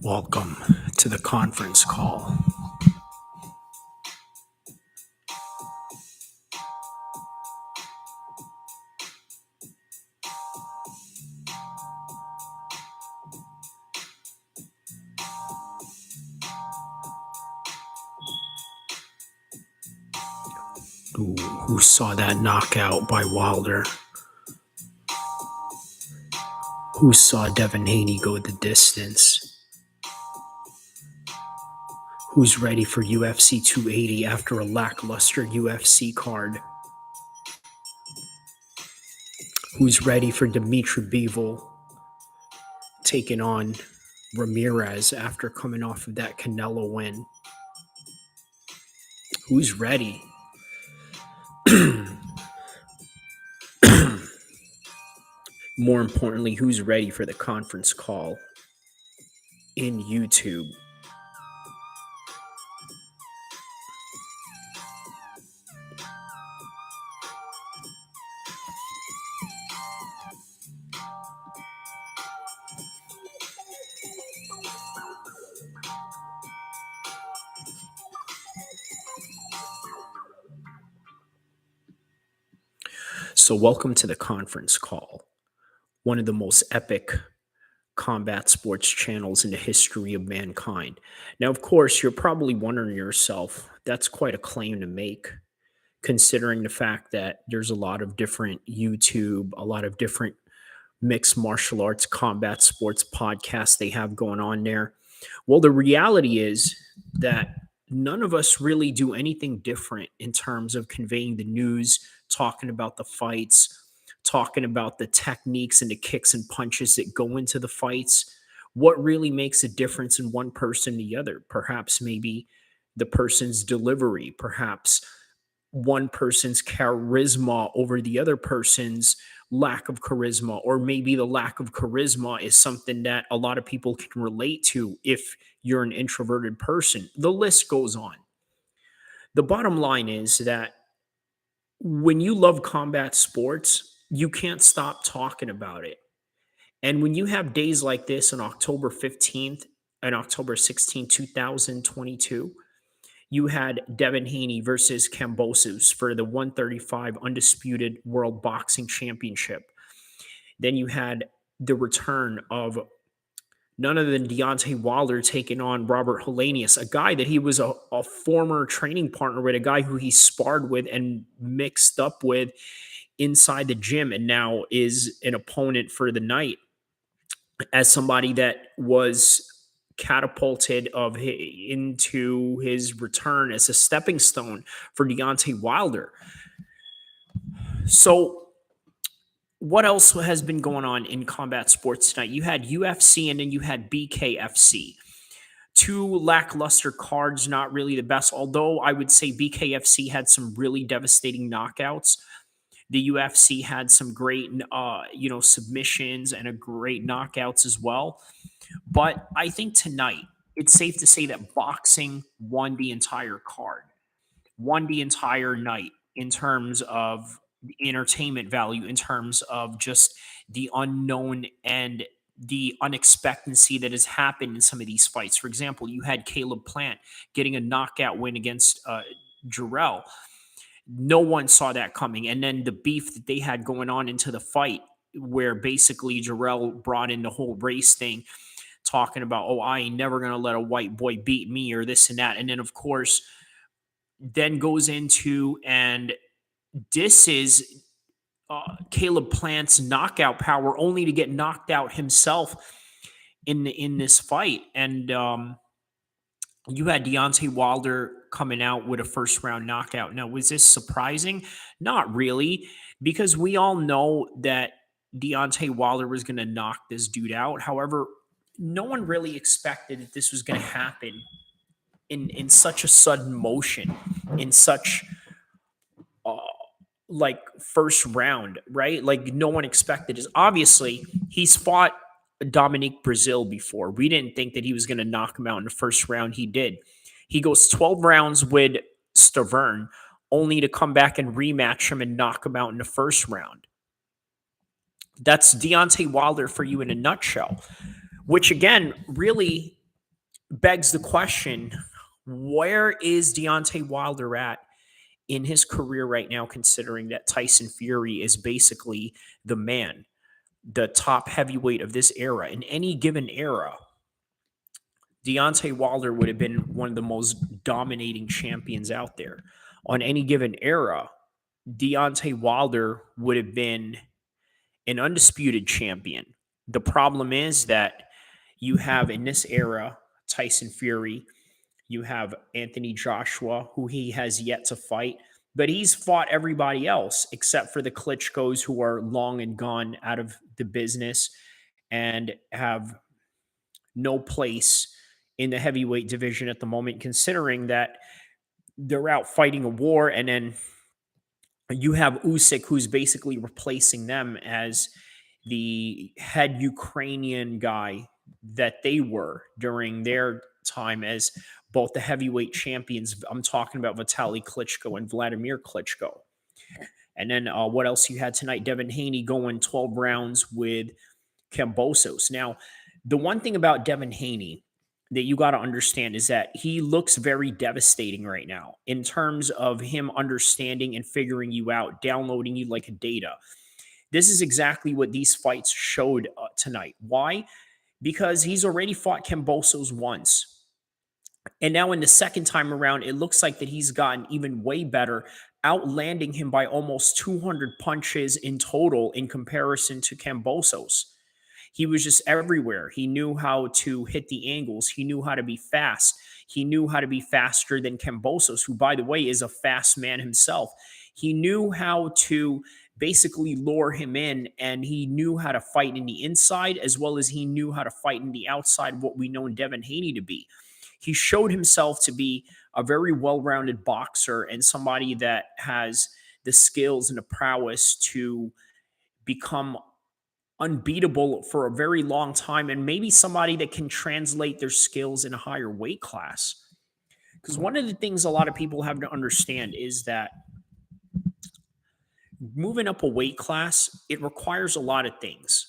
Welcome to the conference call. Who saw that knockout by Wilder? Who saw Devin Haney go the distance? Who's ready for UFC 280 after a lackluster UFC card? Who's ready for Dimitri Bivol taking on Ramirez after coming off of that Canelo win? Who's ready? More importantly, who's ready for the conference call in YouTube? So welcome to the conference call, one of the most epic combat sports channels in the history of mankind. Now, of course, you're probably wondering to yourself, that's quite a claim to make, considering the fact that there's a lot of different YouTube, a lot of different mixed martial arts combat sports podcasts they have going on there. Well, the reality is that none of us really do anything different in terms of conveying the news, talking about the fights, talking about the techniques and the kicks and punches that go into the fights. What really makes a difference in one person to the other? Perhaps maybe the person's delivery, perhaps one person's charisma over the other person's lack of charisma, or maybe the lack of charisma is something that a lot of people can relate to if you're an introverted person. The list goes on. The bottom line is that when you love combat sports, you can't stop talking about it. And when you have days like this on October 15th and October 16th, 2022, you had Devin Haney versus Kambosos for the 135 Undisputed World Boxing Championship. Then you had the return of none other than Deontay Wilder taking on Robert Helenius, a guy that he was a former training partner with, a guy who he sparred with and mixed up with inside the gym, and now is an opponent for the night as somebody that was catapulted into his return as a stepping stone for Deontay Wilder. So what else has been going on in combat sports tonight? You had UFC and then you had BKFC. Two lackluster cards, not really the best, although I would say BKFC had some really devastating knockouts. The UFC had some great, submissions and a great knockouts as well. But I think tonight, it's safe to say that boxing won the entire card, won the entire night in terms of entertainment value, in terms of just the unknown and the unexpectancy that has happened in some of these fights. For example, you had Caleb Plant getting a knockout win against Jarrell. No one saw that coming. And then the beef that they had going on into the fight, where basically Jarrell brought in the whole race thing, talking about, oh, I ain't never going to let a white boy beat me or this and that. And then, of course, then goes into and disses Caleb Plant's knockout power, only to get knocked out himself in this fight. And you had Deontay Wilder coming out with a first round knockout. Now, was this surprising? Not really, because we all know that Deontay Wilder was going to knock this dude out. However, no one really expected that this was going to happen in such a sudden motion, in such like first round, right? Like no one expected this. Obviously, he's fought Dominique Brazil before. We didn't think that he was going to knock him out in the first round. He did. He goes 12 rounds with Stavern, only to come back and rematch him and knock him out in the first round. That's Deontay Wilder for you in a nutshell, which again, really begs the question, where is Deontay Wilder at in his career right now, considering that Tyson Fury is basically the man, the top heavyweight of this era? In any given era, Deontay Wilder would have been one of the most dominating champions out there. On any given era, Deontay Wilder would have been an undisputed champion. The problem is that you have in this era Tyson Fury, you have Anthony Joshua, who he has yet to fight, but he's fought everybody else except for the Klitschko's, who are long and gone out of the business and have no place in the heavyweight division at the moment, considering that they're out fighting a war. And then you have Usyk, who's basically replacing them as the head Ukrainian guy that they were during their time as both the heavyweight champions. I'm talking about Vitaly Klitschko and Vladimir Klitschko. And then what else you had tonight? Devin Haney going 12 rounds with Kambosos. Now, the one thing about Devin Haney that you got to understand is that he looks very devastating right now in terms of him understanding and figuring you out, downloading you like a data. This is exactly what these fights showed tonight. Why? Because he's already fought Kambosos once. And now in the second time around, it looks like that he's gotten even way better, outlanding him by almost 200 punches in total in comparison to Kambosos. He was just everywhere. He knew how to hit the angles. He knew how to be fast. He knew how to be faster than Kambosos, who, by the way, is a fast man himself. He knew how to basically lure him in, and he knew how to fight in the inside as well as he knew how to fight in the outside, what we know Devin Haney to be. He showed himself to be a very well-rounded boxer and somebody that has the skills and the prowess to become unbeatable for a very long time, and maybe somebody that can translate their skills in a higher weight class. Because one of the things a lot of people have to understand is that moving up a weight class, it requires a lot of things.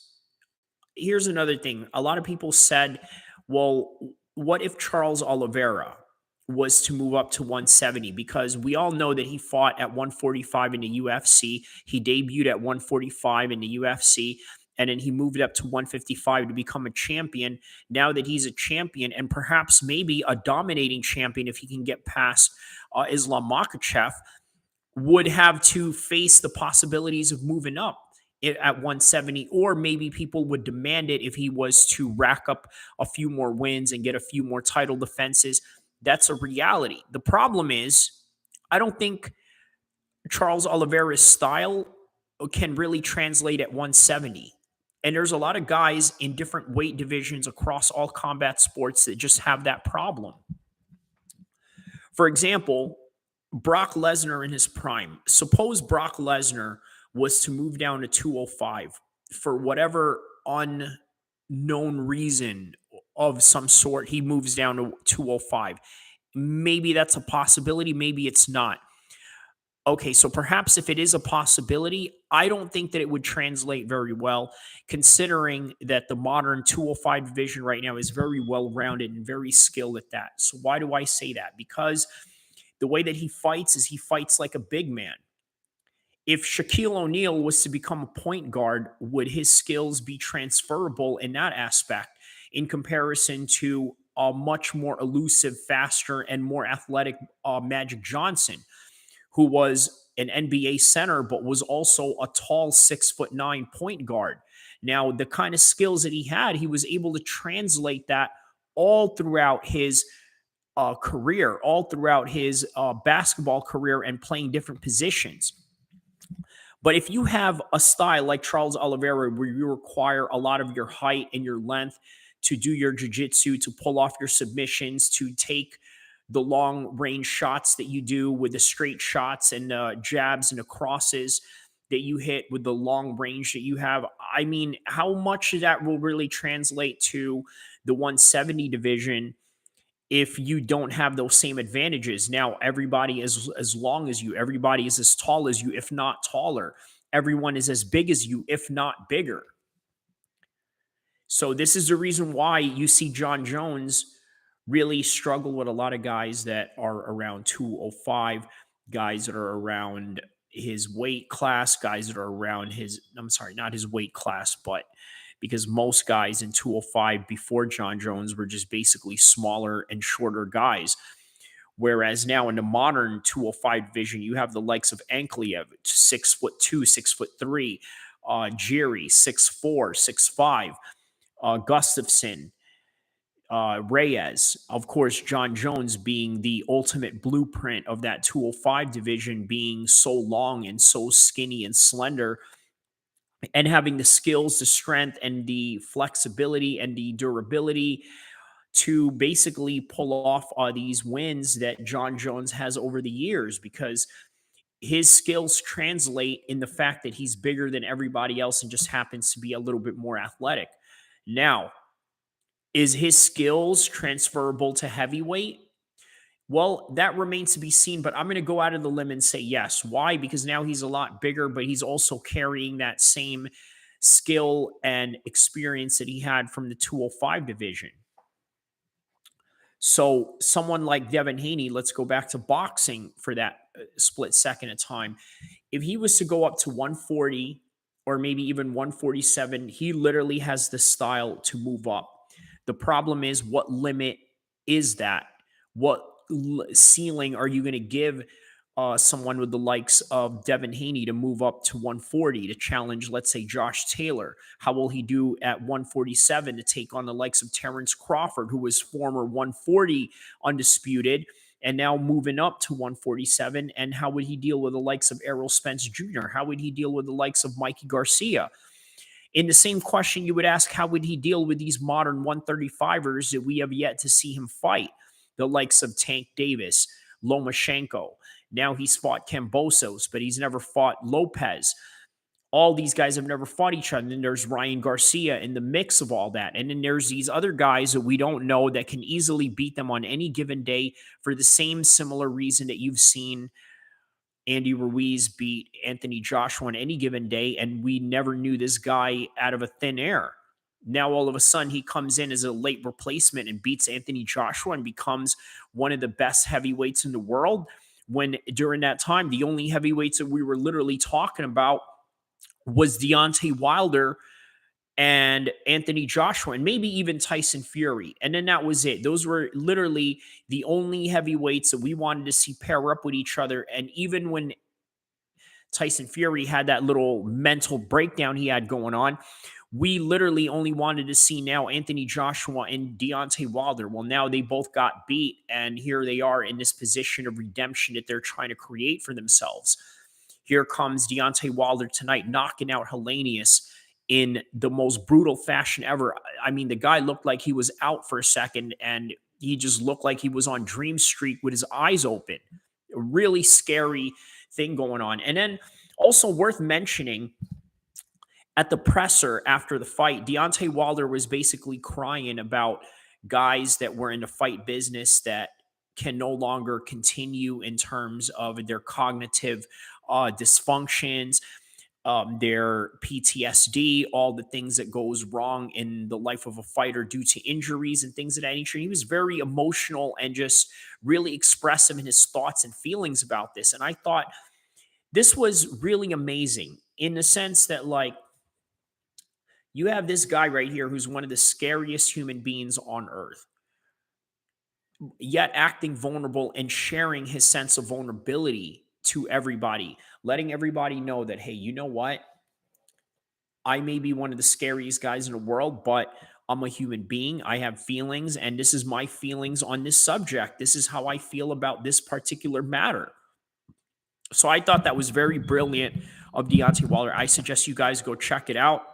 Here's another thing. A lot of people said, well, what if Charles Oliveira was to move up to 170? Because we all know that he fought at 145 in the UFC. He debuted at 145 in the UFC, and then he moved up to 155 to become a champion. Now that he's a champion and perhaps maybe a dominating champion, if he can get past Islam Makhachev, would have to face the possibilities of moving up at 170, or maybe people would demand it if he was to rack up a few more wins and get a few more title defenses. That's a reality. The problem is, I don't think Charles Oliveira's style can really translate at 170. And there's a lot of guys in different weight divisions across all combat sports that just have that problem. For example, Brock Lesnar in his prime. Suppose Brock Lesnar was to move down to 205 for whatever unknown reason of some sort. He moves down to 205. Maybe that's a possibility. Maybe it's not. Okay, so perhaps if it is a possibility, I don't think that it would translate very well, considering that the modern 205 division right now is very well rounded and very skilled at that. So, why do I say that? Because the way that he fights is he fights like a big man. If Shaquille O'Neal was to become a point guard, would his skills be transferable in that aspect in comparison to a much more elusive, faster, and more athletic Magic Johnson, who was an NBA center, but was also a tall 6'9" point guard? Now, the kind of skills that he had, he was able to translate that all throughout his career, all throughout his basketball career, and playing different positions. But if you have a style like Charles Oliveira, where you require a lot of your height and your length to do your jiu-jitsu, to pull off your submissions, to take the long range shots that you do with the straight shots and jabs and the crosses that you hit with the long range that you have, I mean, how much of that will really translate to the 170 division if you don't have those same advantages? Now, everybody is as long as you, everybody is as tall as you, if not taller. Everyone is as big as you, if not bigger. So this is the reason why you see John Jones really struggle with a lot of guys that are around 205, guys that are around his weight class, guys that are around his, I'm sorry, not his weight class, but because most guys in 205 before John Jones were just basically smaller and shorter guys. Whereas now in the modern 205 division, you have the likes of El-Kheer, 6'2", 6'3", Jiri, 6'4", 6'5", Gustafson, Reyes, of course, John Jones being the ultimate blueprint of that 205 division, being so long and so skinny and slender, and having the skills, the strength, and the flexibility and the durability to basically pull off these wins that John Jones has over the years, because his skills translate in the fact that he's bigger than everybody else and just happens to be a little bit more athletic. Now, is his skills transferable to heavyweight? Well, that remains to be seen, but I'm going to go out of the limb and say yes. Why? Because now he's a lot bigger, but he's also carrying that same skill and experience that he had from the 205 division. So, someone like Devin Haney, let's go back to boxing for that split second of time. If he was to go up to 140 or maybe even 147, he literally has the style to move up. The problem is, what limit is that? What ceiling are you going to give someone with the likes of Devin Haney to move up to 140 to challenge, let's say, Josh Taylor? How will he do at 147 to take on the likes of Terrence Crawford, who was former 140 undisputed and now moving up to 147? And how would he deal with the likes of Errol Spence Jr.? How would he deal with the likes of Mikey Garcia? In the same question, you would ask, how would he deal with these modern 135ers that we have yet to see him fight? The likes of Tank Davis, Lomachenko. Now he's fought Kambosos, but he's never fought Lopez. All these guys have never fought each other. And then there's Ryan Garcia in the mix of all that. And then there's these other guys that we don't know that can easily beat them on any given day for the same similar reason that you've seen Andy Ruiz beat Anthony Joshua on any given day, and we never knew this guy out of a thin air. Now, all of a sudden, he comes in as a late replacement and beats Anthony Joshua and becomes one of the best heavyweights in the world. When during that time, the only heavyweights that we were literally talking about was Deontay Wilder and Anthony Joshua, and maybe even Tyson Fury. And then that was it. Those were literally the only heavyweights that we wanted to see pair up with each other. And even when Tyson Fury had that little mental breakdown he had going on, we literally only wanted to see now Anthony Joshua and Deontay Wilder. Well, now they both got beat, and here they are in this position of redemption that they're trying to create for themselves. Here comes Deontay Wilder tonight, knocking out Helenius in the most brutal fashion ever. I mean, the guy looked like he was out for a second, and he just looked like he was on Dream Street with his eyes open. A really scary thing going on. And then also worth mentioning, at the presser after the fight, Deontay Wilder was basically crying about guys that were in the fight business that can no longer continue in terms of their cognitive dysfunctions, their PTSD, all the things that goes wrong in the life of a fighter due to injuries and things of that nature. He was very emotional and just really expressive in his thoughts and feelings about this. And I thought this was really amazing in the sense that, like, you have this guy right here who's one of the scariest human beings on earth, yet acting vulnerable and sharing his sense of vulnerability to everybody, letting everybody know that, hey, you know what? I may be one of the scariest guys in the world, but I'm a human being. I have feelings, and this is my feelings on this subject. This is how I feel about this particular matter. So I thought that was very brilliant of Deontay Wilder. I suggest you guys go check it out.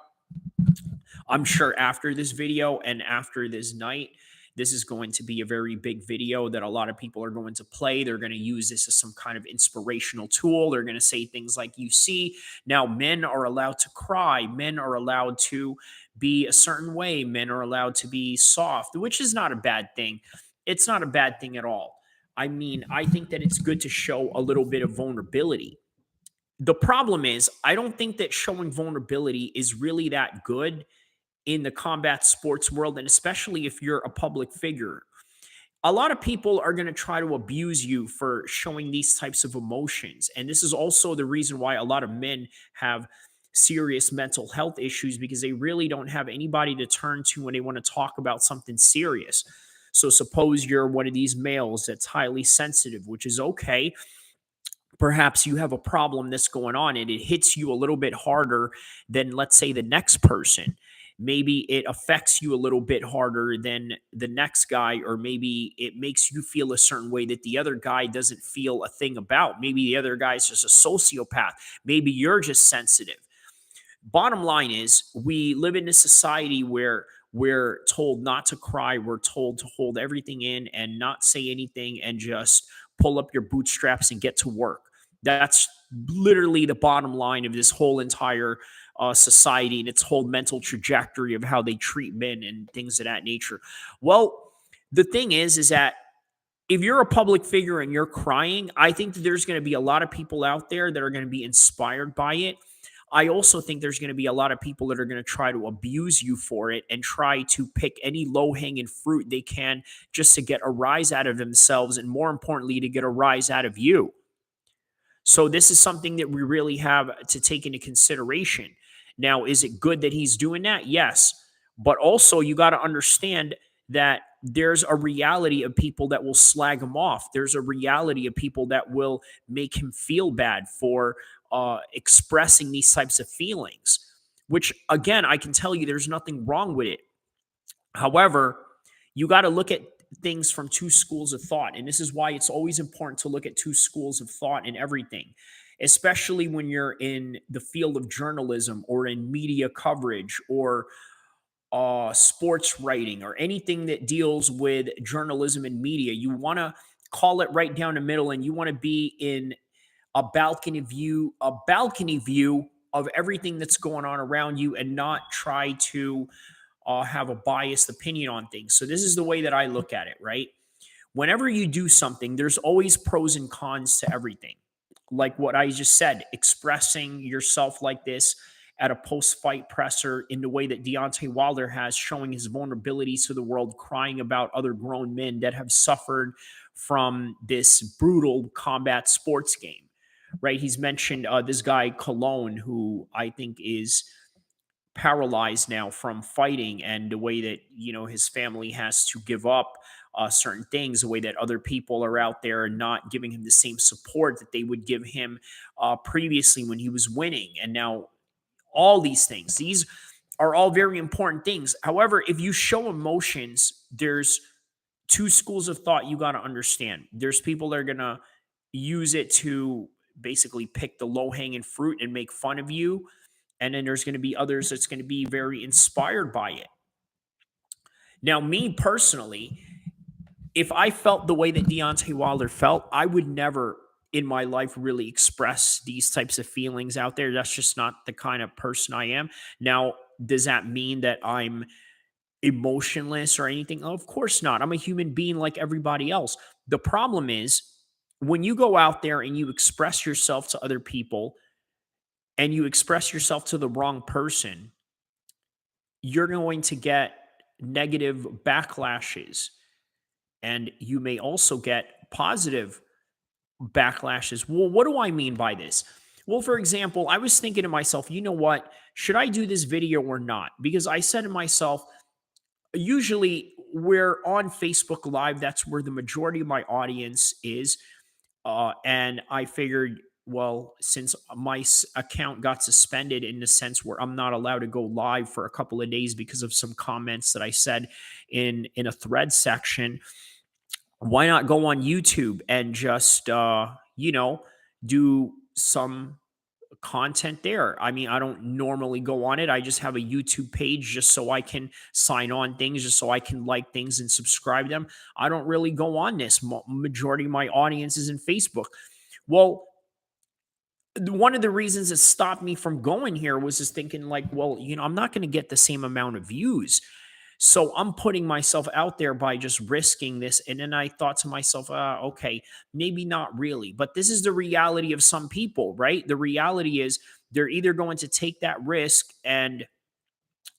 I'm sure after this video and after this night, this is going to be a very big video that a lot of people are going to play. They're going to use this as some kind of inspirational tool. They're going to say things like, you see, now men are allowed to cry. Men are allowed to be a certain way. Men are allowed to be soft, which is not a bad thing. It's not a bad thing at all. I mean, I think that it's good to show a little bit of vulnerability. The problem is, I don't think that showing vulnerability is really that good in the combat sports world, and especially if you're a public figure. A lot of people are going to try to abuse you for showing these types of emotions. And this is also the reason why a lot of men have serious mental health issues, because they really don't have anybody to turn to when they want to talk about something serious. So, suppose you're one of these males that's highly sensitive, which is okay. Perhaps you have a problem that's going on and it hits you a little bit harder than, let's say, the next person. Maybe it affects you a little bit harder than the next guy, or maybe it makes you feel a certain way that the other guy doesn't feel a thing about. Maybe the other guy is just a sociopath. Maybe you're just sensitive. Bottom line is, we live in a society where we're told not to cry. We're told to hold everything in and not say anything and just pull up your bootstraps and get to work. That's literally the bottom line of this whole entire society and its whole mental trajectory of how they treat men and things of that nature. Well, the thing is that if you're a public figure and you're crying, I think that there's going to be a lot of people out there that are going to be inspired by it. I also think there's going to be a lot of people that are going to try to abuse you for it and try to pick any low hanging fruit they can just to get a rise out of themselves, and more importantly, to get a rise out of you. So this is something that we really have to take into consideration. Now, is it good that he's doing that? Yes. But also, you got to understand that there's a reality of people that will slag him off. There's a reality of people that will make him feel bad for expressing these types of feelings, which, again, I can tell you there's nothing wrong with it. However, you got to look at things from two schools of thought. And this is why it's always important to look at two schools of thought in everything, especially when you're in the field of journalism or in media coverage or sports writing or anything that deals with journalism and media. You want to call it right down the middle, and you want to be in a balcony view of everything that's going on around you, and not try to have a biased opinion on things. So this is the way that I look at it, right? Whenever you do something, there's always pros and cons to everything. Like what I just said, expressing yourself like this at a post-fight presser in the way that Deontay Wilder has, showing his vulnerabilities to the world, crying about other grown men that have suffered from this brutal combat sports game, right? He's mentioned this guy Cologne, who I think is paralyzed now from fighting, and the way that his family has to give up certain things, the way that other people are out there and not giving him the same support that they would give him previously when he was winning. And now all these are all very important things. However, if you show emotions, there's two schools of thought you got to understand. There's people that are going to use it to basically pick the low hanging fruit and make fun of you, and then there's going to be others that's going to be very inspired by it. Now, me personally, if I felt the way that Deontay Wilder felt, I would never in my life really express these types of feelings out there. That's just not the kind of person I am. Now, does that mean that I'm emotionless or anything? Of course not. I'm a human being like everybody else. The problem is when you go out there and you express yourself to other people and you express yourself to the wrong person, you're going to get negative backlashes, and you may also get positive backlashes. Well, what do I mean by this? Well, for example, I was thinking to myself, you know what? Should I do this video or not? Because I said to myself, usually we're on Facebook Live. That's where the majority of my audience is. And I figured, well, since my account got suspended in the sense where I'm not allowed to go live for a couple of days because of some comments that I said in a thread section, why not go on YouTube and just do some content there? I mean, I don't normally go on it. I just have a YouTube page just so I can sign on things, just so I can like things and subscribe them. I don't really go on this. Majority of my audience is in Facebook. Well, one of the reasons that stopped me from going here was just thinking like, well, I'm not going to get the same amount of views. So I'm putting myself out there by just risking this. And then I thought to myself, okay, maybe not really. But this is the reality of some people, right? The reality is they're either going to take that risk and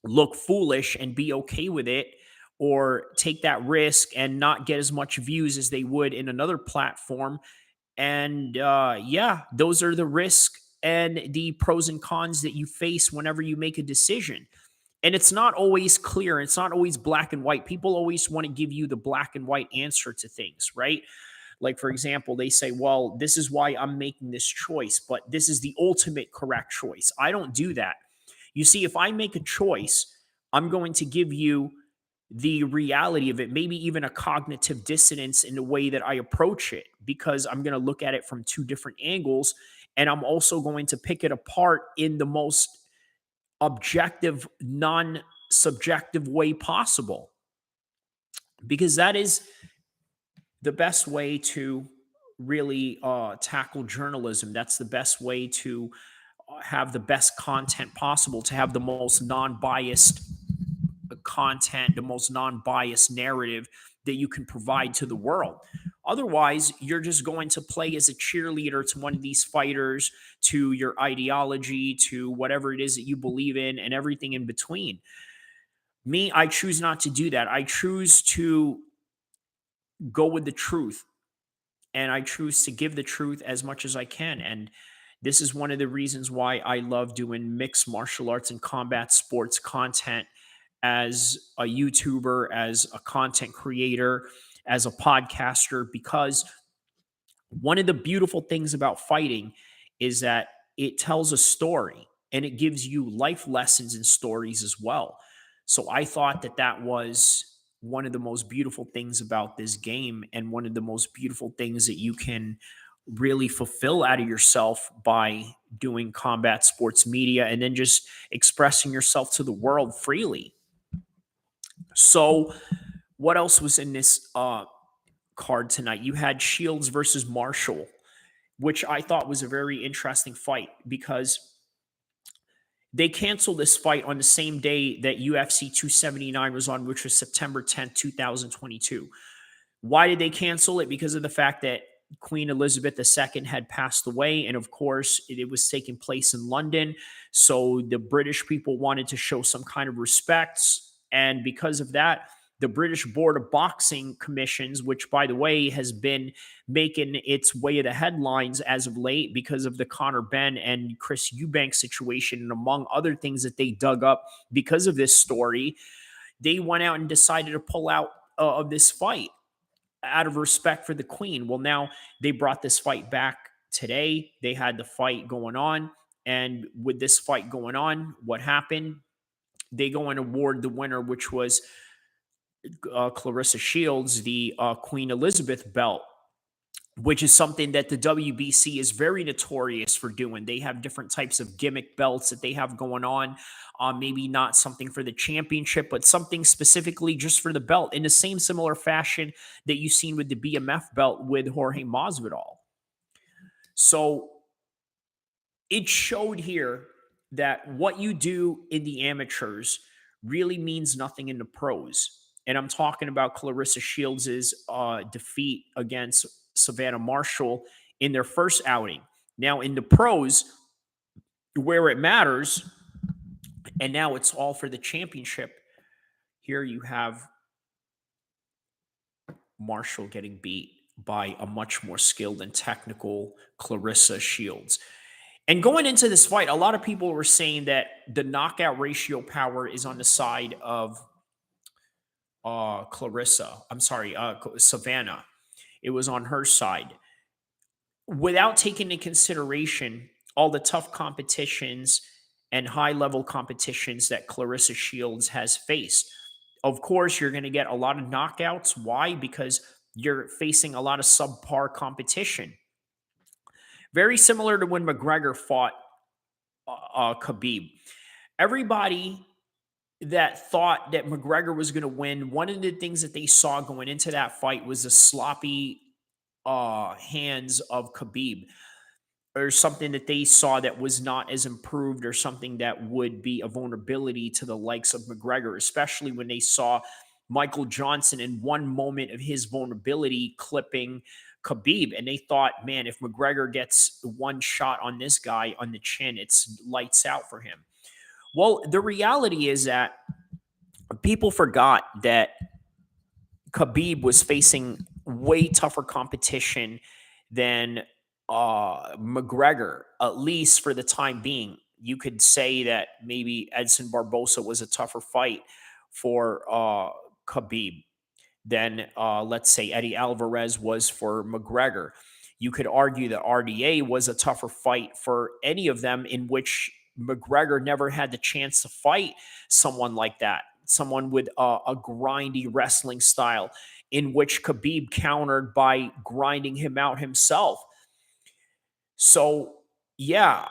look foolish and be okay with it, or take that risk and not get as much views as they would in another platform. And yeah, those are the risks and the pros and cons that you face whenever you make a decision. And it's not always clear. It's not always black and white. People always want to give you the black and white answer to things, right? Like, for example, they say, well, this is why I'm making this choice, but this is the ultimate correct choice. I don't do that. You see, if I make a choice, I'm going to give you the reality of it, maybe even a cognitive dissonance in the way that I approach it, because I'm going to look at it from two different angles. And I'm also going to pick it apart in the most objective, non subjective way possible, because that is the best way to really tackle journalism. That's the best way to have the best content possible, to have the most non biased content, the most non biased narrative that you can provide to the world. Otherwise, you're just going to play as a cheerleader to one of these fighters, to your ideology, to whatever it is that you believe in, and everything in between. Me, I choose not to do that. I choose to go with the truth, and I choose to give the truth as much as I can. And this is one of the reasons why I love doing mixed martial arts and combat sports content as a YouTuber, as a content creator, as a podcaster, because one of the beautiful things about fighting is that it tells a story and it gives you life lessons and stories as well. So I thought that that was one of the most beautiful things about this game, and one of the most beautiful things that you can really fulfill out of yourself by doing combat sports media and then just expressing yourself to the world freely. So, what else was in this card tonight? You had Shields versus Marshall, which I thought was a very interesting fight, because they canceled this fight on the same day that UFC 279 was on, which was September 10th, 2022. Why did they cancel it? Because of the fact that Queen Elizabeth II had passed away. And of course, it was taking place in London. So the British people wanted to show some kind of respect. And because of that, the British Board of Boxing Commissions, which, by the way, has been making its way to the headlines as of late because of the Conor Benn and Chris Eubank situation, and among other things that they dug up because of this story, they went out and decided to pull out of this fight out of respect for the Queen. Well, now they brought this fight back today. They had the fight going on. And with this fight going on, what happened? They go and award the winner, which was Clarissa Shields, the Queen Elizabeth belt, which is something that the WBC is very notorious for doing. They have different types of gimmick belts that they have going on. Maybe not something for the championship, but something specifically just for the belt, in the same similar fashion that you've seen with the BMF belt with Jorge Masvidal. So it showed here that what you do in the amateurs really means nothing in the pros. And I'm talking about Clarissa Shields' defeat against Savannah Marshall in their first outing. Now, in the pros, where it matters, and now it's all for the championship, here you have Marshall getting beat by a much more skilled and technical Clarissa Shields. And going into this fight, a lot of people were saying that the knockout ratio power is on the side of Savannah. It was on her side, without taking into consideration all the tough competitions and high level competitions that Clarissa Shields has faced. Of course, you're going to get a lot of knockouts. Why? Because you're facing a lot of subpar competition. Very similar to when McGregor fought Khabib. Everybody that thought that McGregor was going to win, one of the things that they saw going into that fight was the sloppy hands of Khabib, or something that they saw that was not as improved, or something that would be a vulnerability to the likes of McGregor, especially when they saw Michael Johnson in one moment of his vulnerability clipping Khabib. And they thought, man, if McGregor gets one shot on this guy on the chin, it's lights out for him. Well, the reality is that People forgot that Khabib was facing way tougher competition than McGregor, at least for the time being. You could say that maybe Edson Barbosa was a tougher fight for Khabib than, let's say, Eddie Alvarez was for McGregor. You could argue that RDA was a tougher fight for any of them, in which McGregor never had the chance to fight someone like that, someone with a grindy wrestling style, in which Khabib countered by grinding him out himself. So, yeah,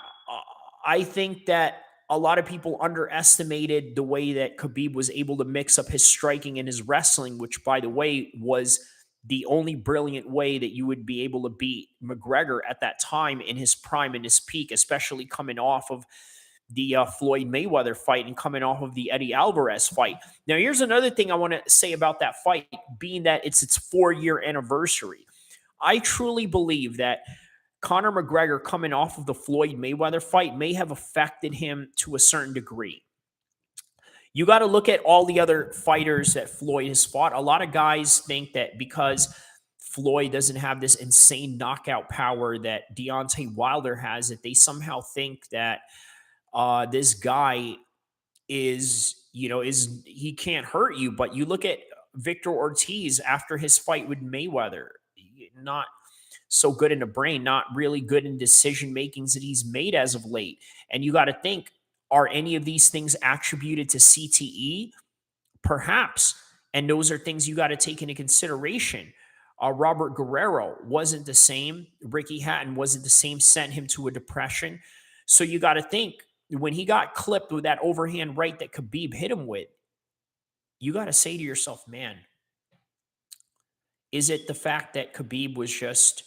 I think that a lot of people underestimated the way that Khabib was able to mix up his striking and his wrestling, which, by the way, was the only brilliant way that you would be able to beat McGregor at that time in his prime and his peak, especially coming off of the Floyd Mayweather fight and coming off of the Eddie Alvarez fight. Now, here's another thing I want to say about that fight, being that it's its 4-year anniversary. I truly believe that Conor McGregor coming off of the Floyd Mayweather fight may have affected him to a certain degree. You got to look at all the other fighters that Floyd has fought. A lot of guys think that because Floyd doesn't have this insane knockout power that Deontay Wilder has, that they somehow think that this guy is he can't hurt you. But you look at Victor Ortiz after his fight with Mayweather, not so good in the brain, not really good in decision makings that he's made as of late. And you got to think, are any of these things attributed to CTE? Perhaps. And those are things you got to take into consideration. Robert Guerrero wasn't the same. Ricky Hatton wasn't the same, sent him to a depression. So you got to think, when he got clipped with that overhand right that Khabib hit him with, you got to say to yourself, man, is it the fact that Khabib was just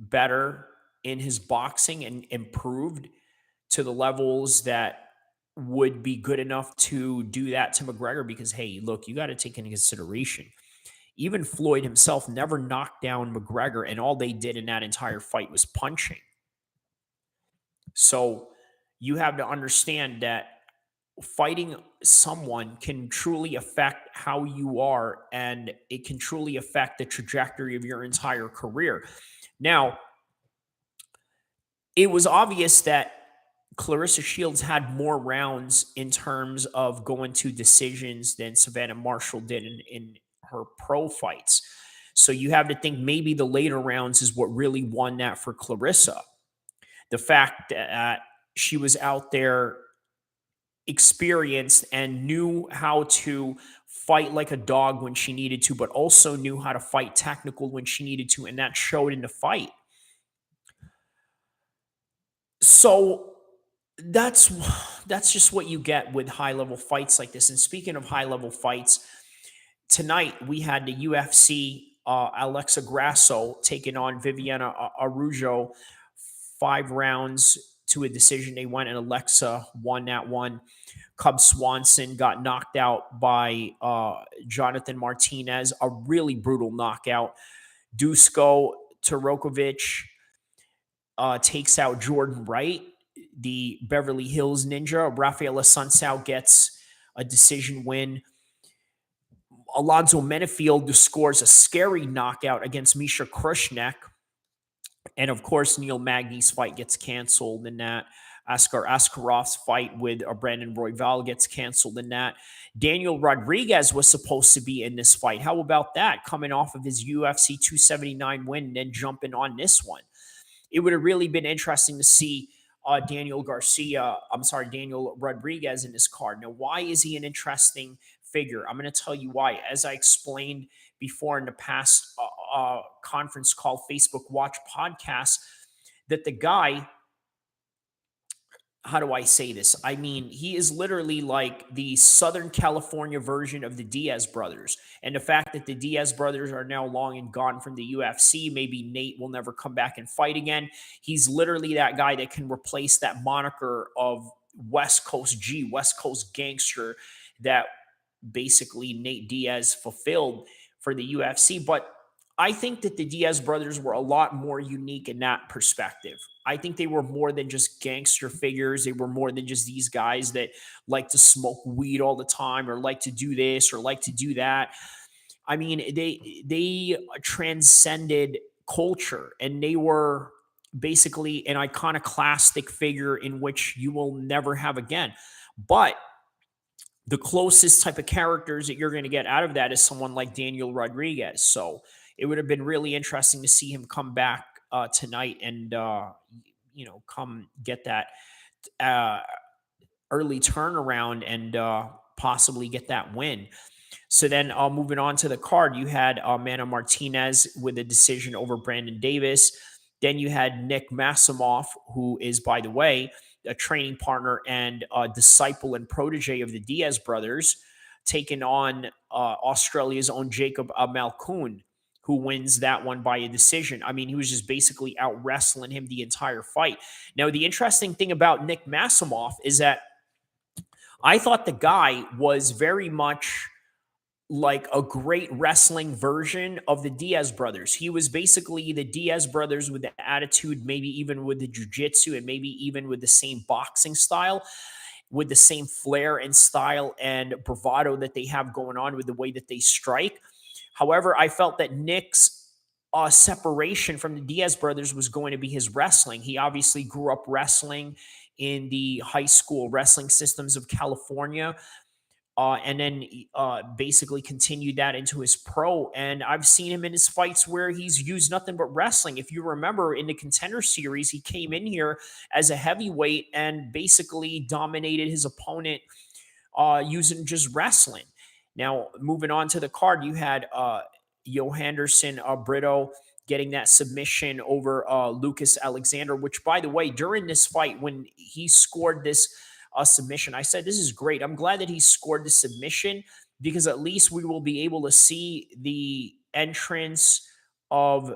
better in his boxing and improved to the levels that would be good enough to do that to McGregor? Because, hey, look, you got to take into consideration, even Floyd himself never knocked down McGregor, and all they did in that entire fight was punching. So you have to understand that fighting someone can truly affect how you are, and it can truly affect the trajectory of your entire career. Now, it was obvious that Clarissa Shields had more rounds in terms of going to decisions than Savannah Marshall did in her pro fights. So you have to think maybe the later rounds is what really won that for Clarissa. The fact that she was out there experienced and knew how to fight like a dog when she needed to, but also knew how to fight technical when she needed to, and that showed in the fight. So that's just what you get with high level fights like this. And speaking of high level fights, tonight we had the UFC Alexa Grasso taking on Viviana Araujo, 5 rounds to a decision. They went, and Alexa won that one. Cub Swanson got knocked out by Jonathan Martinez, a really brutal knockout. Dusko Torokovic takes out Jordan Wright, the Beverly Hills Ninja. Rafael Assunção gets a decision win. Alonzo Menefield scores a scary knockout against Misha Krushnek. And of course, Neil Magny's fight gets canceled in that. Askar Askarov's fight with Brandon Royval gets canceled in that. Daniel Rodriguez was supposed to be in this fight. How about that? Coming off of his UFC 279 win and then jumping on this one. It would have really been interesting to see Daniel Rodriguez in this card. Now, why is he an interesting figure? I'm going to tell you why. As I explained before in the past conference call, Facebook Watch podcast, that the guy, how do I say this? I mean, he is literally like the Southern California version of the Diaz brothers. And the fact that the Diaz brothers are now long and gone from the UFC, maybe Nate will never come back and fight again. He's literally that guy that can replace that moniker of West Coast G, West Coast gangster, that basically Nate Diaz fulfilled for the UFC. But I think that the Diaz brothers were a lot more unique in that perspective. I think they were more than just gangster figures. They were more than just these guys that like to smoke weed all the time or like to do this or like to do that. I mean, they transcended culture, and they were basically an iconoclastic figure in which you will never have again. But the closest type of characters that you're going to get out of that is someone like Daniel Rodriguez. So it would have been really interesting to see him come back tonight and come get that uh, early turnaround and possibly get that win. So then, moving on to the card, you had Mana Martinez with a decision over Brandon Davis. Then you had Nick Masimoff, who is, by the way, a training partner and a disciple and protege of the Diaz brothers, taking on Australia's own Jacob Malkoun, who wins that one by a decision. I mean, he was just basically out wrestling him the entire fight. Now, the interesting thing about Nick Masimoff is that I thought the guy was very much like a great wrestling version of the Diaz brothers. He was basically the Diaz brothers with the attitude, maybe even with the jiu-jitsu and maybe even with the same boxing style, with the same flair and style and bravado that they have going on with the way that they strike. However, I felt that Nick's separation from the Diaz brothers was going to be his wrestling. He obviously grew up wrestling in the high school wrestling systems of California, and then basically continued that into his pro. And I've seen him in his fights where he's used nothing but wrestling. If you remember in the Contender Series, he came in here as a heavyweight and basically dominated his opponent using just wrestling. Now, moving on to the card, you had Johanderson Brito getting that submission over Lucas Alexander, which, by the way, during this fight, when he scored this submission, I said, this is great. I'm glad that he scored the submission because at least we will be able to see the entrance of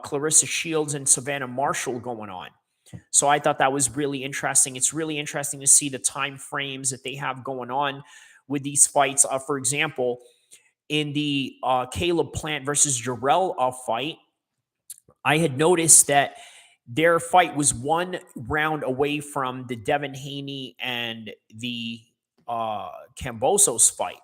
Clarissa Shields and Savannah Marshall going on. So I thought that was really interesting. It's really interesting to see the time frames that they have going on with these fights. For example, in the Caleb Plant versus Jarrell fight, I had noticed that their fight was one round away from the Devin Haney and the Cambosos fight.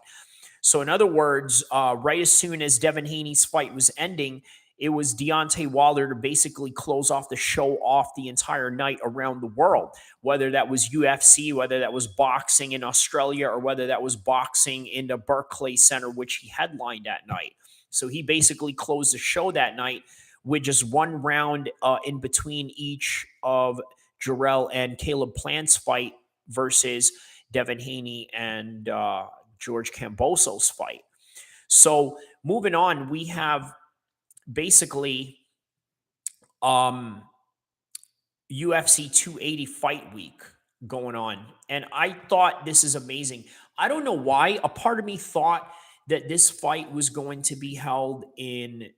So, in other words, right as soon as Devin Haney's fight was ending, it was Deontay Wilder to basically close off the show off the entire night around the world, whether that was UFC, whether that was boxing in Australia, or whether that was boxing in the Barclays Center, which he headlined that night. So he basically closed the show that night with just one round in between each of Jarrell and Caleb Plant's fight versus Devin Haney and George Cambosos fight. So moving on, we have basically UFC 280 fight week going on. And I thought this is amazing. I don't know why. A part of me thought that this fight was going to be held in,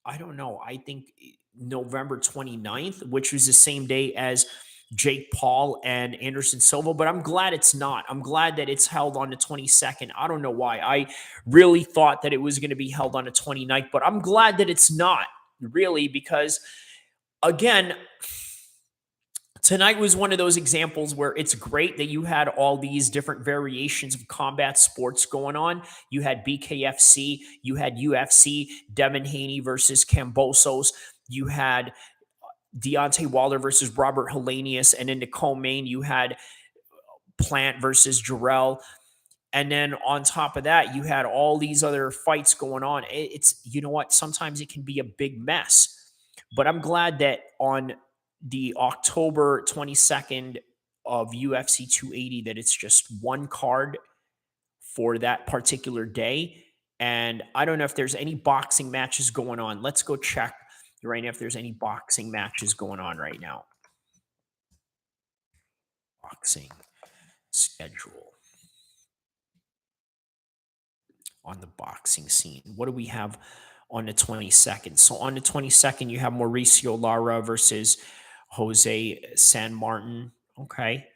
I don't know, I think November 29th, which was the same day as Jake Paul and Anderson Silva, but I'm glad it's not. I'm glad that it's held on the 22nd. I don't know why. I really thought that it was going to be held on the 29th, but I'm glad that it's not, really, because again, tonight was one of those examples where it's great that you had all these different variations of combat sports going on. You had BKFC, you had UFC, Devin Haney versus Cambosos, you had Deontay Wilder versus Robert Helenius, and in the co-main, you had Plant versus Jarrell. And then on top of that, you had all these other fights going on. It's, you know what, sometimes it can be a big mess. But I'm glad that on the October 22nd of UFC 280 that it's just one card for that particular day. And I don't know if there's any boxing matches going on. Let's go check right now if there's any boxing matches going on right now. Boxing schedule on the boxing scene. What do we have on the 22nd? So on the 22nd, you have Mauricio Lara versus Jose San Martin. Okay.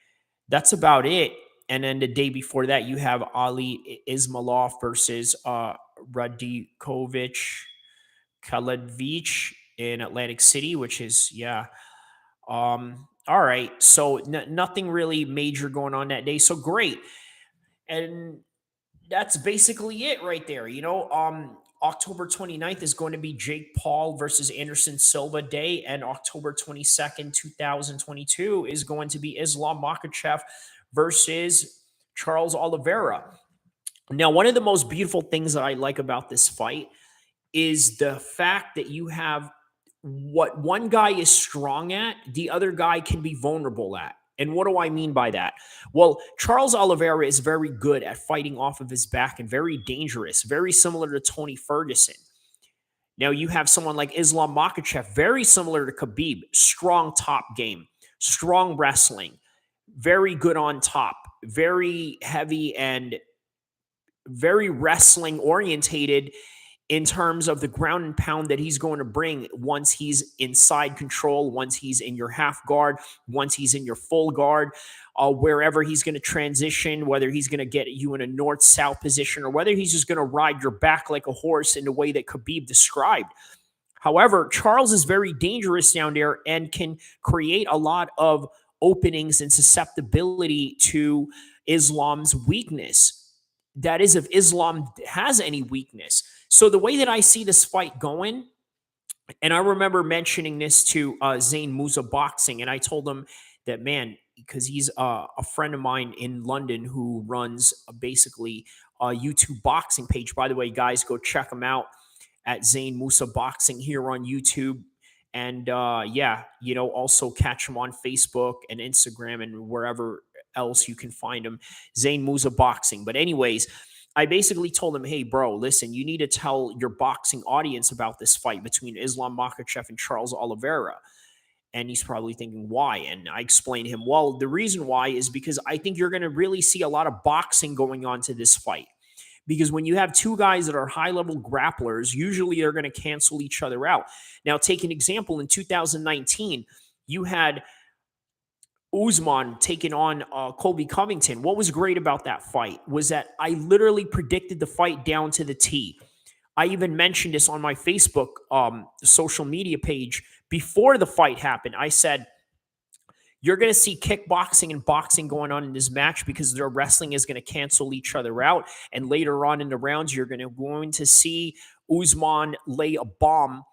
That's about it. And then the day before that, you have Ali Ismailov versus Radikovic. Kaledvich in Atlantic City, which is, yeah. All right. So nothing really major going on that day. So great. And that's basically it right there. October 29th is going to be Jake Paul versus Anderson Silva day, and October 22nd, 2022 is going to be Islam Makhachev versus Charles Oliveira. Now, one of the most beautiful things that I like about this fight is the fact that you have what one guy is strong at, the other guy can be vulnerable at. And what do I mean by that? Well, Charles Oliveira is very good at fighting off of his back and very dangerous, very similar to Tony Ferguson. Now you have someone like Islam Makhachev, very similar to Khabib, strong top game, strong wrestling, very good on top, very heavy and very wrestling orientated in terms of the ground and pound that he's going to bring once he's inside control, once he's in your half guard, once he's in your full guard, wherever he's going to transition, whether he's going to get you in a north-south position or whether he's just going to ride your back like a horse in the way that Khabib described. However, Charles is very dangerous down there and can create a lot of openings and susceptibility to Islam's weakness. That is, if Islam has any weakness. So the way that I see this fight going, and I remember mentioning this to Zane Musa Boxing, and I told him that, man, because he's a friend of mine in London who runs basically a YouTube boxing page. By the way, guys, go check him out at Zane Musa Boxing here on YouTube. And also catch him on Facebook and Instagram and wherever else you can find him, Zane Musa Boxing. But anyways, I basically told him, hey, bro, listen, you need to tell your boxing audience about this fight between Islam Makhachev and Charles Oliveira. And he's probably thinking, why? And I explained to him, well, the reason why is because I think you're going to really see a lot of boxing going on to this fight. Because when you have two guys that are high-level grapplers, usually they're going to cancel each other out. Now, take an example. In 2019, you had Usman taking on Colby Covington. What was great about that fight was that I literally predicted the fight down to the T. I even mentioned this on my Facebook social media page before the fight happened. I said, you're going to see kickboxing and boxing going on in this match because their wrestling is going to cancel each other out. And later on in the rounds, you're going to see Usman lay a bomb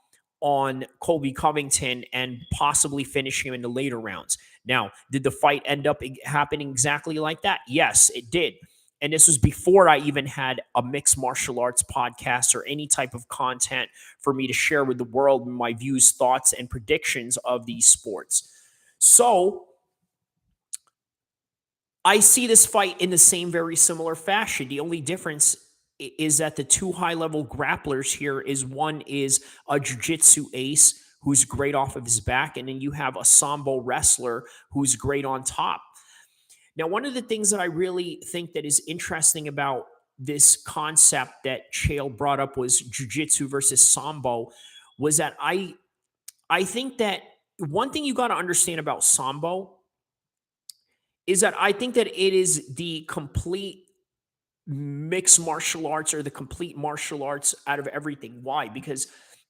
on Colby Covington and possibly finish him in the later rounds. Now, did the fight end up happening exactly like that? Yes, it did. And this was before I even had a mixed martial arts podcast or any type of content for me to share with the world my views, thoughts, and predictions of these sports. So I see this fight in the same very similar fashion. The only difference is that the two high-level grapplers here is one is a jiu-jitsu ace who's great off of his back, and then you have a sambo wrestler who's great on top. Now, one of the things that I really think that is interesting about this concept that Chael brought up was jiu-jitsu versus sambo was that I think that one thing you got to understand about sambo is that I think that it is the complete mixed martial arts or the complete martial arts out of everything. Why? Because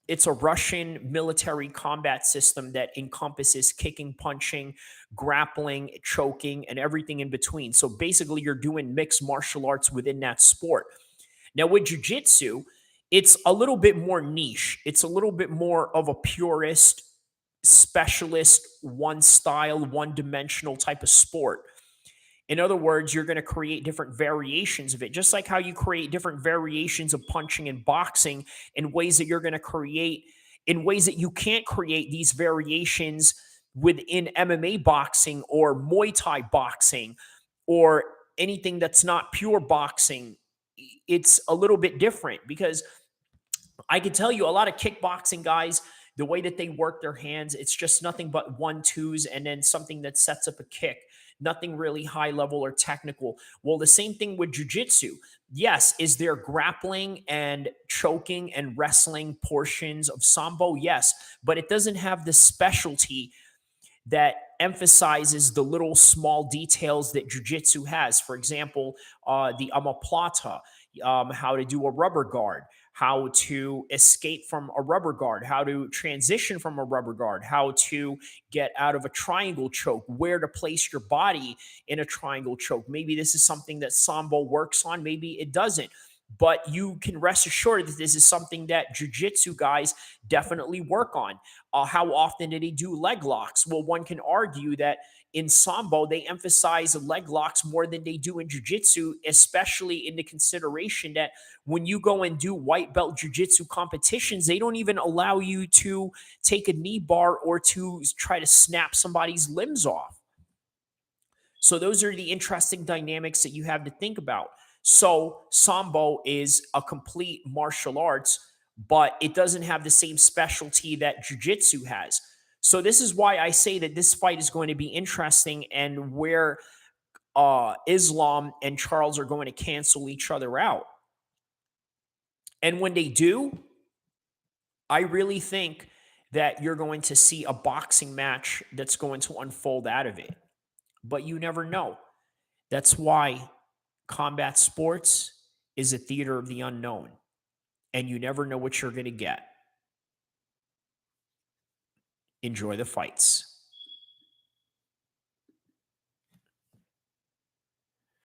it's a Russian military combat system that encompasses kicking, punching, grappling, choking, and everything in between. So basically, you're doing mixed martial arts within that sport. Now, with jiu-jitsu, it's a little bit more niche. It's a little bit more of a purist, specialist, one style, one-dimensional type of sport. In other words, you're going to create different variations of it, just like how you create different variations of punching and boxing in ways that you're going to create in ways that you can't create these variations within MMA boxing or Muay Thai boxing or anything that's not pure boxing. It's a little bit different because I can tell you a lot of kickboxing guys, the way that they work their hands, it's just nothing but 1-2s and then something that sets up a kick. Nothing really high level or technical. Well, the same thing with jiu-jitsu. Yes, is there grappling and choking and wrestling portions of sambo? Yes, but it doesn't have the specialty that emphasizes the little small details that jiu-jitsu has. For example, the omoplata. how to do a rubber guard, how to escape from a rubber guard, how to transition from a rubber guard, how to get out of a triangle choke, where to place your body in a triangle choke. Maybe this is something that Sambo works on, maybe it doesn't. But you can rest assured that this is something that jiu-jitsu guys definitely work on. How often do they do leg locks? Well, one can argue that in Sambo, they emphasize leg locks more than they do in jiu-jitsu, especially in the consideration that when you go and do white belt jiu-jitsu competitions, they don't even allow you to take a knee bar or to try to snap somebody's limbs off. So those are the interesting dynamics that you have to think about. So Sambo is a complete martial arts, but it doesn't have the same specialty that jiu-jitsu has. So this is why I say that this fight is going to be interesting, and where Islam and Charles are going to cancel each other out. And when they do, I really think that you're going to see a boxing match that's going to unfold out of it. But you never know. That's why combat sports is a theater of the unknown, and you never know what you're going to get. Enjoy the fights.